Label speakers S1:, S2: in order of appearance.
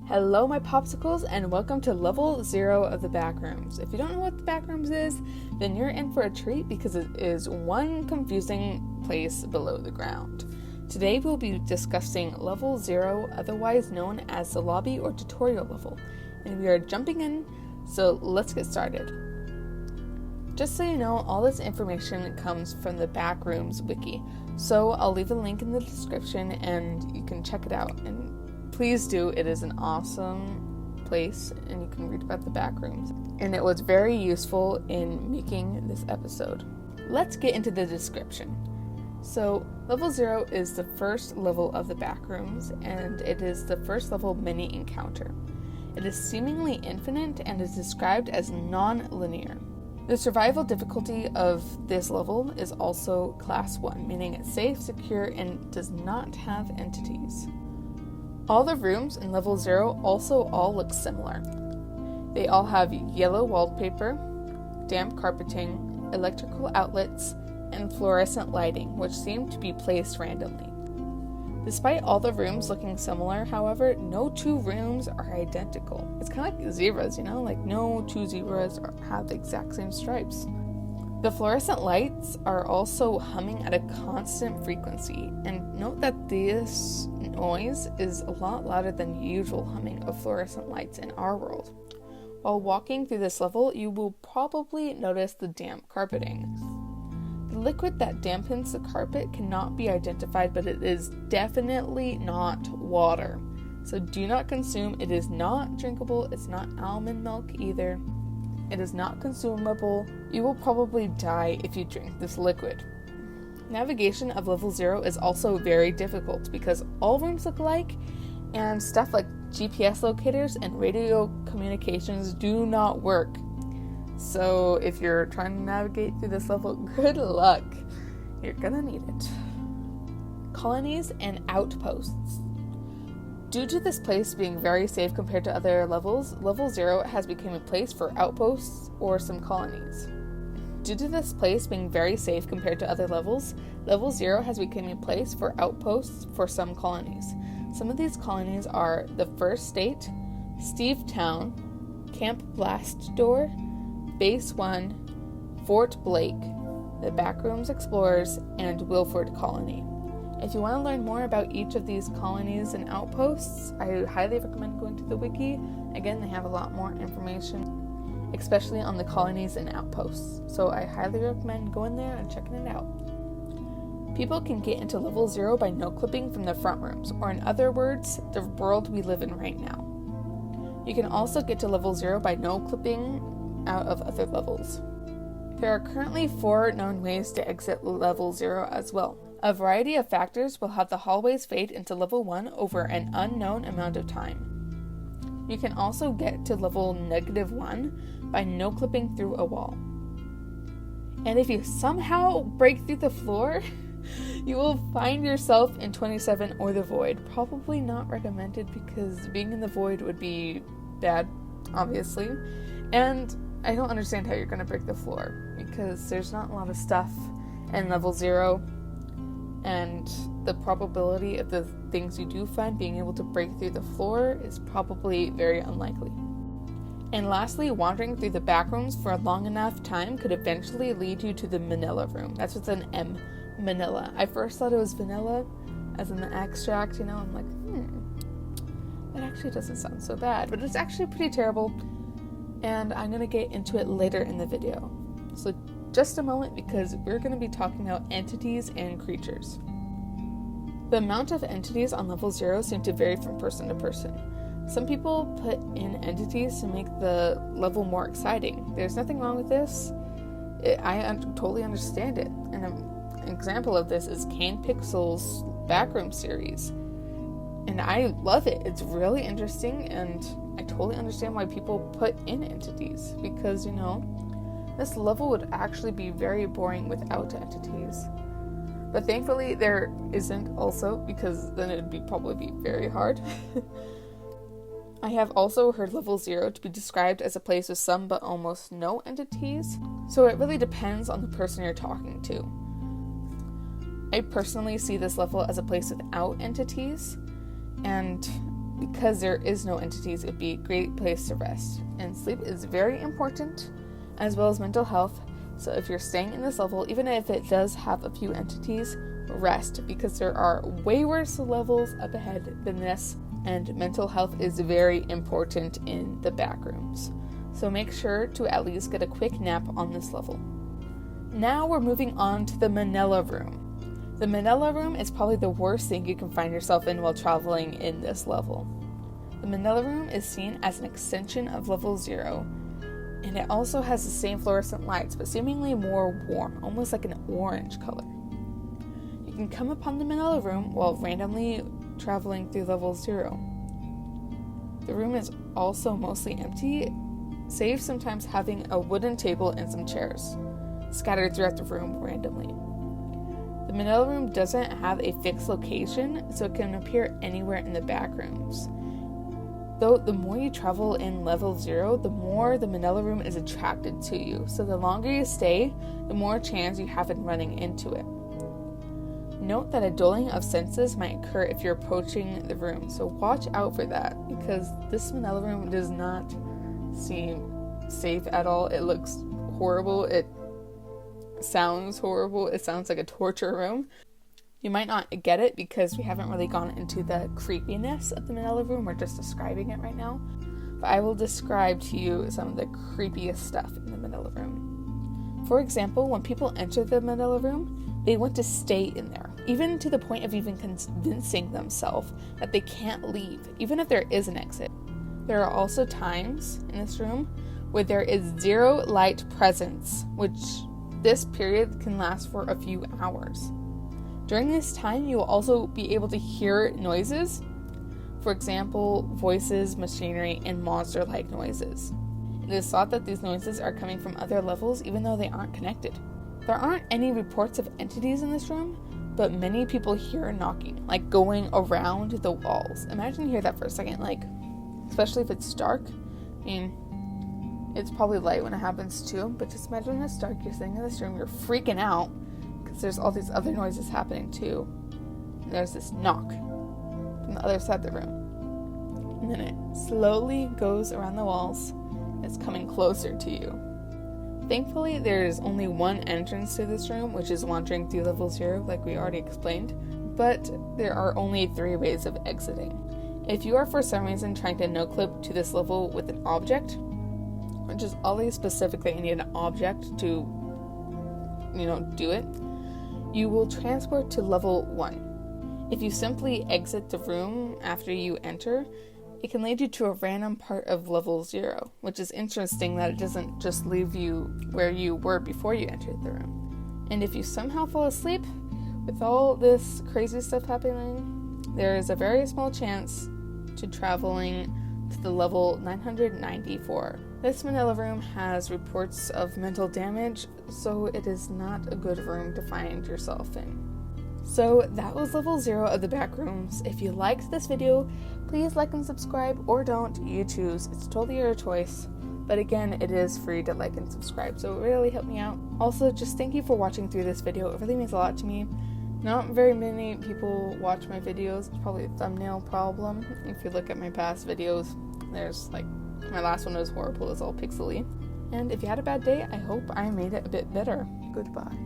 S1: Hello my popsicles and welcome to level 0 of the Backrooms. If you don't know what the Backrooms is, then you're in for a treat because it is one confusing place below the ground. Today we'll be discussing level 0, otherwise known as the lobby or tutorial level, and we are jumping in, so let's get started. Just so you know, all this information comes from the Backrooms wiki, so I'll leave a link in the description and you can check it out. And please do, it is an awesome place and you can read about the Backrooms. And it was very useful in making this episode. Let's get into the description. So, level 0 is the first level of the Backrooms, and it is the first level mini encounter. It is seemingly infinite and is described as non-linear. The survival difficulty of this level is also class 1, meaning it's safe, secure, and does not have entities. All the rooms in level 0 also all look similar. They all have yellow wallpaper, damp carpeting, electrical outlets, and fluorescent lighting, which seem to be placed randomly. Despite all the rooms looking similar, however, no two rooms are identical. It's kind of like zebras, like no two zebras have the exact same stripes. The fluorescent lights are also humming at a constant frequency, and note that this noise is a lot louder than the usual humming of fluorescent lights in our world. While walking through this level, you will probably notice the damp carpeting. The liquid that dampens the carpet cannot be identified, but it is definitely not water. So do not consume. It is not drinkable. It's not almond milk either. It is not consumable. You will probably die if you drink this liquid. Navigation of level 0 is also very difficult because all rooms look alike, and stuff like GPS locators and radio communications do not work. So if you're trying to navigate through this level, good luck. You're gonna need it. Colonies and Outposts. Due to this place being very safe compared to other levels, level 0 has become a place for outposts or some colonies. Due to this place being very safe compared to other levels, level 0 has become a place for outposts for some colonies. Some of these colonies are the First State, Steve Town, Camp Blast Door, Base 1, Fort Blake, the Backrooms Explorers, and Wilford Colony. If you want to learn more about each of these colonies and outposts, I highly recommend going to the wiki. Again, they have a lot more information, especially on the colonies and outposts. So I highly recommend going there and checking it out. People can get into level 0 by no-clipping from the front rooms, or in other words, the world we live in right now. You can also get to level 0 by no-clipping out of other levels. There are currently 4 known ways to exit level 0 as well. A variety of factors will have the hallways fade into level 1 over an unknown amount of time. You can also get to level -1 by no-clipping through a wall. And if you somehow break through the floor, you will find yourself in 27 or the Void. Probably not recommended because being in the Void would be bad, obviously. And I don't understand how you're going to break the floor because there's not a lot of stuff in level 0. And the probability of the things you do find being able to break through the floor is probably very unlikely. And lastly, wandering through the Backrooms for a long enough time could eventually lead you to the Manila Room. That's with an M, Manila. I first thought it was vanilla, as in the extract, I'm like, that actually doesn't sound so bad. But it's actually pretty terrible, and I'm going to get into it later in the video. So just a moment, because we're going to be talking about entities and creatures. The amount of entities on level 0 seem to vary from person to person. Some people put in entities to make the level more exciting. There's nothing wrong with this. I totally understand it. And an example of this is Kane Pixel's Backroom series. And I love it. It's really interesting, and I totally understand why people put in entities. Because, this level would actually be very boring without entities. But thankfully there isn't also, because then it would probably be very hard. I have also heard level 0 to be described as a place with some but almost no entities, so it really depends on the person you're talking to. I personally see this level as a place without entities, and because there is no entities, it'd be a great place to rest. And sleep is very important, as well as mental health. So if you're staying in this level, even if it does have a few entities, rest, because there are way worse levels up ahead than this, and mental health is very important in the Backrooms. So make sure to at least get a quick nap on this level. Now we're moving on to the Manila Room. The Manila Room is probably the worst thing you can find yourself in while traveling in this level. The Manila Room is seen as an extension of level 0, and it also has the same fluorescent lights, but seemingly more warm, almost like an orange color. You can come upon the Manila Room while randomly traveling through level 0. The room is also mostly empty, save sometimes having a wooden table and some chairs scattered throughout the room randomly. The Manila Room doesn't have a fixed location, so it can appear anywhere in the Backrooms. Though the more you travel in level 0, the more the Manila Room is attracted to you, so the longer you stay, the more chance you have in running into it. Note that a dulling of senses might occur if you're approaching the room, so watch out for that, because this Manila Room does not seem safe at all. It looks horrible. It sounds horrible. It sounds like a torture room. You might not get it because we haven't really gone into the creepiness of the Manila Room. We're just describing it right now. But I will describe to you some of the creepiest stuff in the Manila Room. For example, when people enter the Manila Room, they want to stay in there, even to the point of even convincing themselves that they can't leave, even if there is an exit. There are also times in this room where there is 0 light presence, which this period can last for a few hours. During this time, you will also be able to hear noises. For example, voices, machinery, and monster-like noises. It is thought that these noises are coming from other levels, even though they aren't connected. There aren't any reports of entities in this room, but many people hear knocking, like going around the walls. Imagine you hear that for a second, like, especially if it's dark. I mean, it's probably light when it happens too, but just imagine it's dark, you're sitting in this room, you're freaking out, because there's all these other noises happening too. And there's this knock from the other side of the room. And then it slowly goes around the walls. It's coming closer to you. Thankfully, there is only one entrance to this room, which is wandering through level 0, like we already explained, but there are only 3 ways of exiting. If you are for some reason trying to no-clip to this level with an object, which is always specific that you need an object to, do it, you will transport to level 1. If you simply exit the room after you enter, it can lead you to a random part of level 0, which is interesting that it doesn't just leave you where you were before you entered the room. And if you somehow fall asleep, with all this crazy stuff happening, there is a very small chance to traveling to the level 994. This Manila Room has reports of mental damage, so it is not a good room to find yourself in. So that was level 0 of the Backrooms. If you liked this video, please like and subscribe, or don't, you choose. It's totally your choice. But again, it is free to like and subscribe, so it really helped me out. Also, just thank you for watching through this video. It really means a lot to me. Not very many people watch my videos. It's probably a thumbnail problem. If you look at my past videos, there's my last one was horrible. It's all pixely. And if you had a bad day, I hope I made it a bit better. Goodbye.